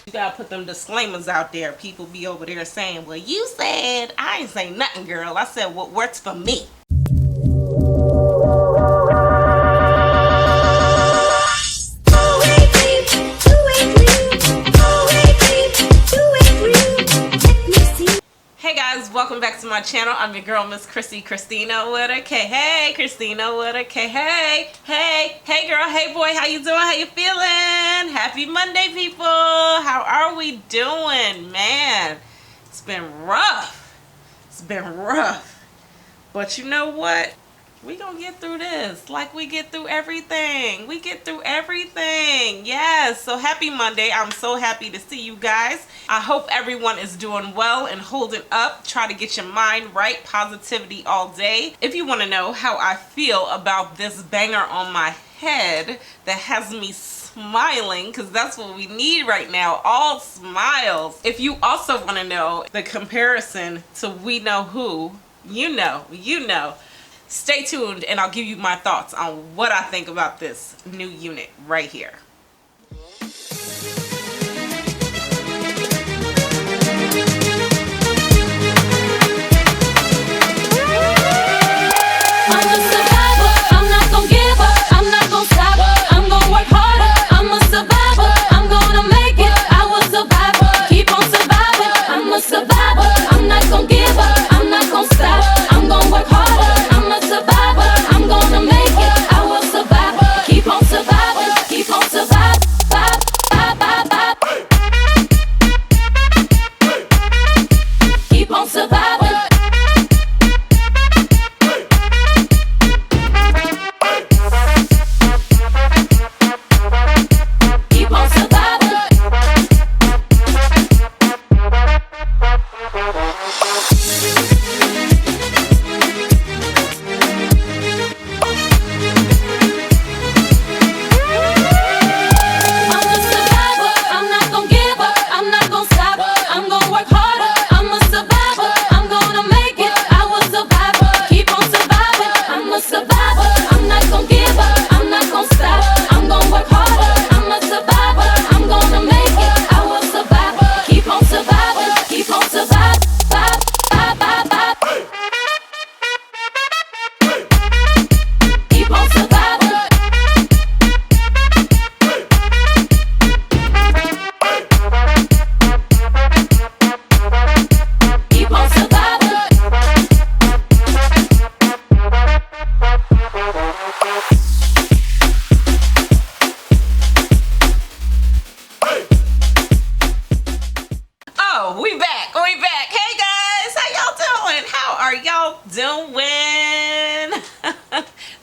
You gotta put them disclaimers out there. People be over there saying, well, you said. I ain't say nothing, girl. I said what works for me. Hey guys, welcome back to my channel. I'm your girl, Miss Khrissy, Christina with a K. Hey, Christina with a K. Hey girl, hey boy, how you doing? How you feeling? Happy Monday, people. How are we doing? Man, it's been rough. It's been rough. But you know what? We gonna get through this like we get through everything. We get through everything. Yes, so happy Monday. I'm so happy to see you guys. I hope everyone is doing well and holding up. Try to get your mind right. Positivity all day. If you want to know how I feel about this banger on my head that has me smiling, because that's what we need right now, all smiles. If you also want to know the comparison to We Know Who, you know. Stay tuned and I'll give you my thoughts on what I think about this new unit right here. I'm a survivor, I'm not gonna give up, I'm not gonna stop, I'm gonna work harder, I'm a survivor, I'm gonna make it, I will survive, keep on surviving, I'm a survivor, I'm not gonna give up, I'm not gonna stop, I'm gonna work harder, I'm a survivor, I'm gonna make it, I will survive, keep on surviving, keep on surviving, keep on surviving.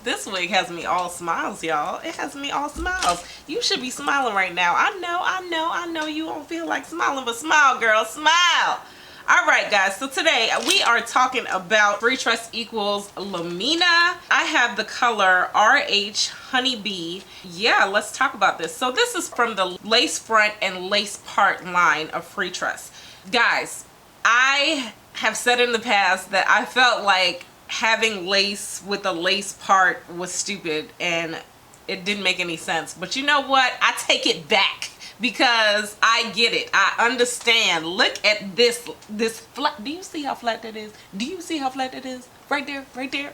This wig has me all smiles, y'all. It has me all smiles. You should be smiling right now. I know you won't feel like smiling, but smile, girl, smile. All right, guys, so today we are talking about Freetress equals LUMINA. I have the color RH Honeybee. Yeah, let's talk about this. So this is from the lace front and lace part line of Freetress. Guys, I have said in the past that I felt like having lace with a lace part was stupid and it didn't make any sense. But you know what? I take it back because I get it. I understand. Look at this flat. Do you see how flat that is? Do you see how flat that is? Right there, right there.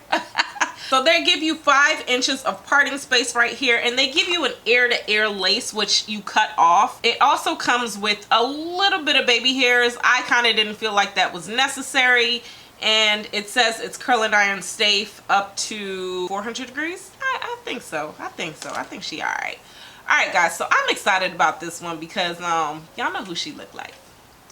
So they give you 5 inches of parting space right here, and they give you an ear-to-ear lace which you cut off. It also comes with a little bit of baby hairs. I kind of didn't feel like that was necessary. And it says it's curling iron safe up to 400 degrees. I think so. I think she all right. All right, guys. So I'm excited about this one because y'all know who she looked like.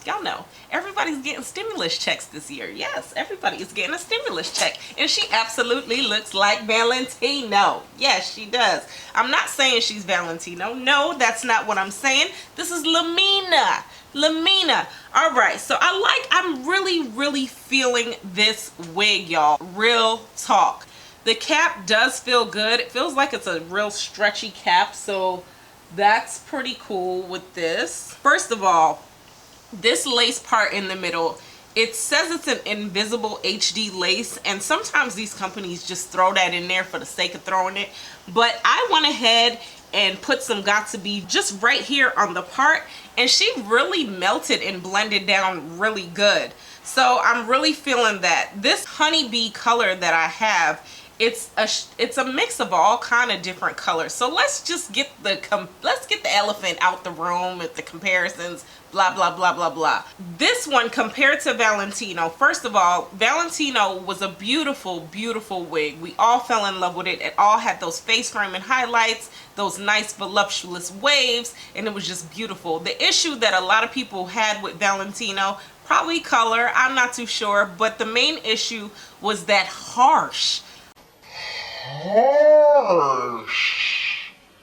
Y'all know everybody's getting stimulus checks this year. Yes, everybody is getting a stimulus check, and she absolutely looks like Valentino. Yes, she does. I'm not saying she's Valentino. No, that's not what I'm saying. This is LUMINA. All right, so I'm really feeling this wig, y'all. Real talk. The cap does feel good. It feels like it's a real stretchy cap, so that's pretty cool with this. First of all, this lace part in the middle, it says it's an invisible HD lace, and sometimes these companies just throw that in there for the sake of throwing it. But I went ahead and put some Got To Be just right here on the part, and she really melted and blended down really good. So I'm really feeling that. This honeybee color that I have, it's a mix of all kind of different colors. So let's just get the elephant out the room with the comparisons, blah blah blah blah blah. This one compared to Valentino, first of all, Valentino was a beautiful wig. We all fell in love with it. It all had those face framing highlights, those nice voluptuous waves, and it was just beautiful. The issue that a lot of people had with Valentino, probably color, I'm not too sure, but the main issue was that harsh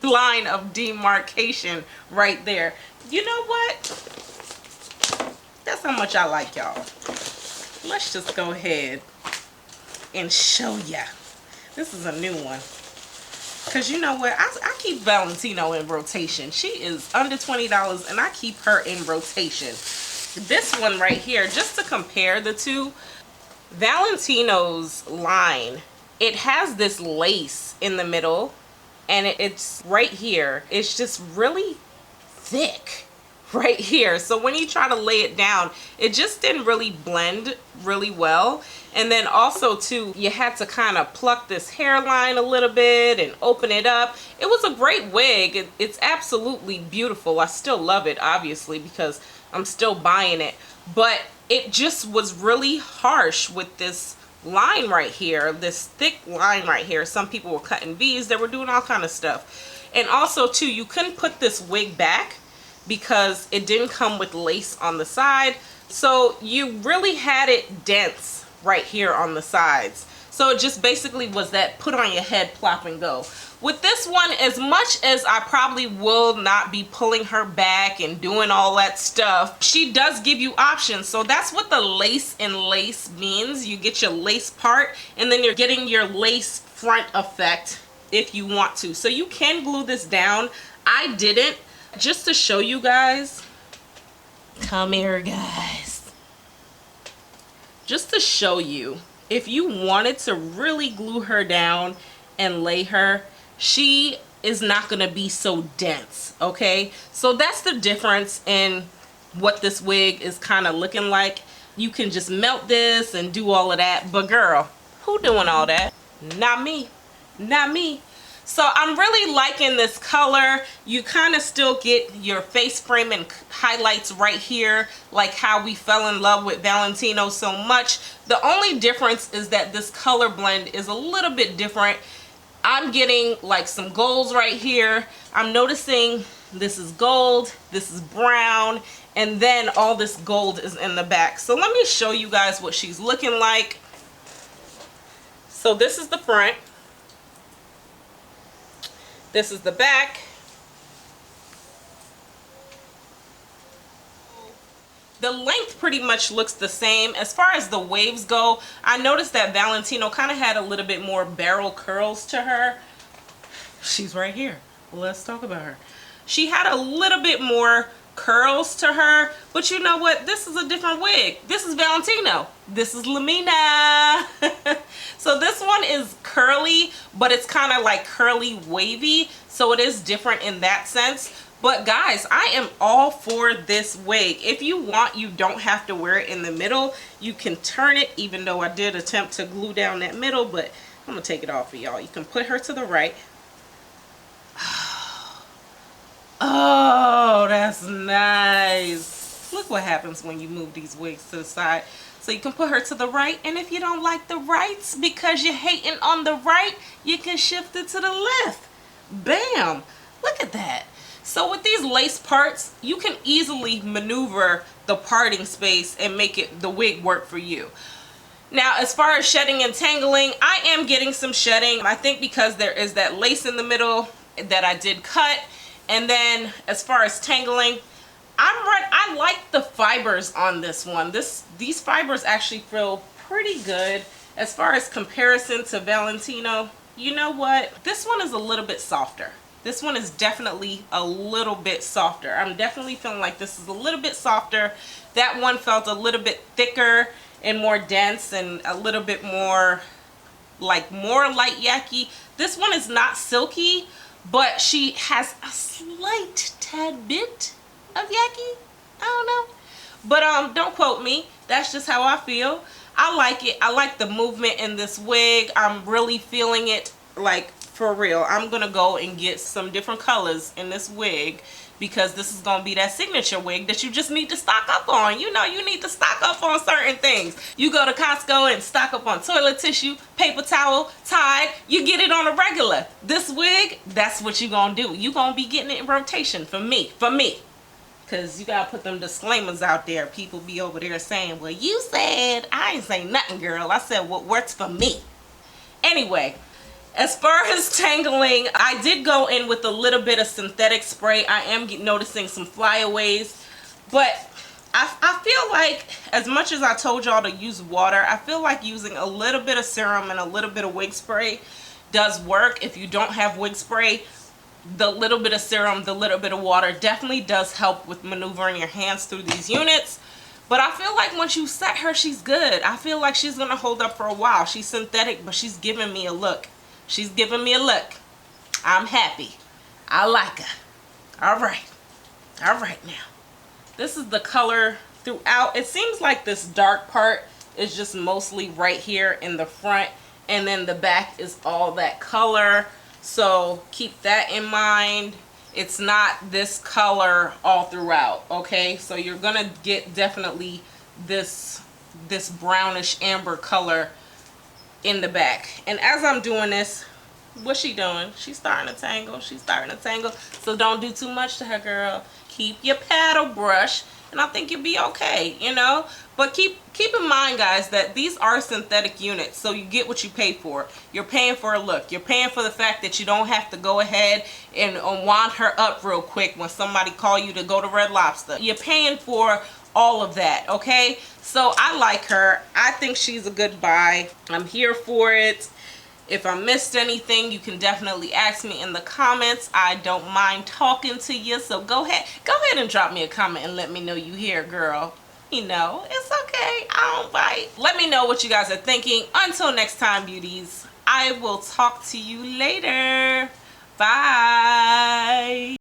line of demarcation right there. You know what? That's how much I like y'all. Let's just go ahead and show ya. This is a new one. Because you know what? I keep Valentino in rotation. She is under $20 and I keep her in rotation. This one right here, just to compare the two, Valentino's line, it has this lace in the middle, and it's right here. It's just really thick right here. So when you try to lay it down, it just didn't really blend really well. And then also too, you had to kind of pluck this hairline a little bit and open it up. It was a great wig. It's absolutely beautiful. I still love it, obviously, because I'm still buying it. But it just was really harsh with this line right here, this thick line right here. Some people were cutting V's, they were doing all kind of stuff. And also too, you couldn't put this wig back because it didn't come with lace on the side, so you really had it dense right here on the sides. So it just basically was that put on your head, plop and go. With this one, as much as I probably will not be pulling her back and doing all that stuff, she does give you options. So that's what the lace in lace means. You get your lace part and then you're getting your lace front effect if you want to. So you can glue this down. I didn't, just to show you guys. Come here, guys. Just to show you, if you wanted to really glue her down and lay her, she is not going to be so dense, okay? So that's the difference in what this wig is kind of looking like. You can just melt this and do all of that, but girl, who doing all that? Not me. Not me. So I'm really liking this color. You kind of still get your face frame and highlights right here, like how we fell in love with Valentino so much. The only difference is that this color blend is a little bit different. I'm getting like some golds right here. I'm noticing this is gold, this is brown, and then all this gold is in the back. So let me show you guys what she's looking like. So this is the front. This is the back. The length pretty much looks the same. As far as the waves go, I noticed that Valentino kind of had a little bit more barrel curls to her. She's right here. Let's talk about her. She had a little bit more curls to her, but you know what? This is a different wig. This is Valentino. This is LUMINA. So this one is curly, but it's kind of like curly wavy, so it is different in that sense. But guys, I am all for this wig. If you want, you don't have to wear it in the middle. You can turn it, even though I did attempt to glue down that middle, but I'm gonna take it off for y'all. You can put her to the right. Oh, that's nice. Look what happens when you move these wigs to the side. So you can put her to the right, and if you don't like the rights because you're hating on the right, you can shift it to the left. Bam! Look at that. So with these lace parts, you can easily maneuver the parting space and make it the wig work for you. Now, as far as shedding and tangling, I am getting some shedding. I think because there is that lace in the middle that I did cut. And then as far as tangling, I like the fibers on this one. These fibers actually feel pretty good. As far as comparison to Valentino, you know what? This one is a little bit softer. This one is definitely a little bit softer. I'm definitely feeling like this is a little bit softer. That one felt a little bit thicker and more dense and a little bit more like light yaki. This one is not silky, but she has a slight tad bit of yaki. I don't know, but don't quote me. That's just how I feel. I like it. I like the movement in this wig. I'm really feeling it, like, for real. I'm gonna go and get some different colors in this wig, because this is gonna be that signature wig that you just need to stock up on. You know, you need to stock up on certain things. You go to Costco and stock up on toilet tissue, paper towel, Tide. You get it on a regular. This wig, that's what you gonna do. You gonna be getting it in rotation for me. Because you gotta put them disclaimers out there. People be over there saying, well, you said. I ain't saying nothing, girl. I said what works for me. Anyway, as far as tangling, I did go in with a little bit of synthetic spray. I am noticing some flyaways, but I feel like, as much as I told y'all to use water, I feel like using a little bit of serum and a little bit of wig spray does work. If you don't have wig spray, the little bit of serum, the little bit of water definitely does help with maneuvering your hands through these units. But I feel like once you set her, she's good. I feel like she's gonna hold up for a while. She's synthetic, but she's giving me a look. She's giving me a look. I'm happy. I like her. All right now. This is the color throughout. It seems like this dark part is just mostly right here in the front, and then the back is all that color. So keep that in mind. It's not this color all throughout, okay? So you're gonna get definitely this brownish amber color in the back. And as I'm doing this, what's she doing? She's starting to tangle. So don't do too much to her, girl. Keep your paddle brush, and I think you'll be okay, you know? But keep in mind, guys, that these are synthetic units, so you get what you pay for. You're paying for a look. You're paying for the fact that you don't have to go ahead and wand her up real quick when somebody call you to go to Red Lobster. You're paying for all of that, okay? So I like her. I think she's a good buy. I'm here for it. If I missed anything, you can definitely ask me in the comments. I don't mind talking to you, so go ahead and drop me a comment and let me know you here, girl. You know, it's okay. I don't bite. Let me know what you guys are thinking. Until next time, beauties, I will talk to you later. Bye.